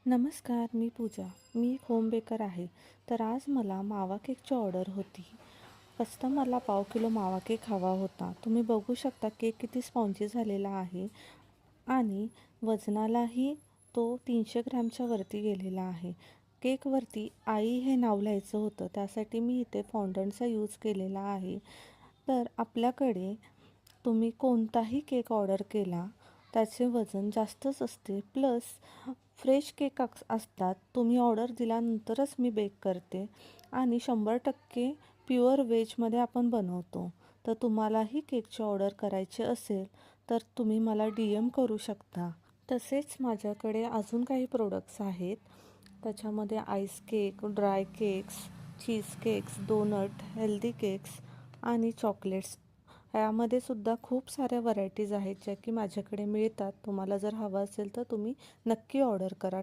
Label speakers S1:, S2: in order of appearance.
S1: नमस्कार, मी पूजा. मी एक home baker आहे. तर आज मला मावा केकची ऑर्डर होती. कस्टमरला पाव किलो मावा केक हवा होता. तुम्ही बघू शकता केक किती स्पॉन्जी झालेला आहे आणि वजनालाही तो 300 ग्रॅमच्या वरती गेलेला आहे. केकवरती आई हे नाव लिहायचं होतं, त्यासाठी मी इथे फॉन्डंटचा यूज केलेला आहे. तर आपल्याकडे तुम्ही कोणताही केक ऑर्डर केला त्याचे वजन जास्तच असते, प्लस फ्रेश केक असतात. तुम्ही ऑर्डर दिल्यानंतरच मी बेक करते आणि 100% प्युअर व्हेजमध्ये आपण बनवतो. तर तुम्हालाही केकची ऑर्डर करायची असेल तर तुम्ही मला DM करू शकता. तसेच माझ्याकडे अजून काही प्रोडक्ट्स आहेत. त्याच्यामध्ये आईस केक, ड्राय केक्स, चीज केक्स, डोनट, हेल्दी केक्स आणि चॉकलेट्स. यामध्ये सुद्धा खूप साऱ्या व्हरायटीज आहेत ज्या की माझ्याकडे मिळतात. तुम्हाला जर हवं असेल तर तुम्ही नक्की ऑर्डर करा.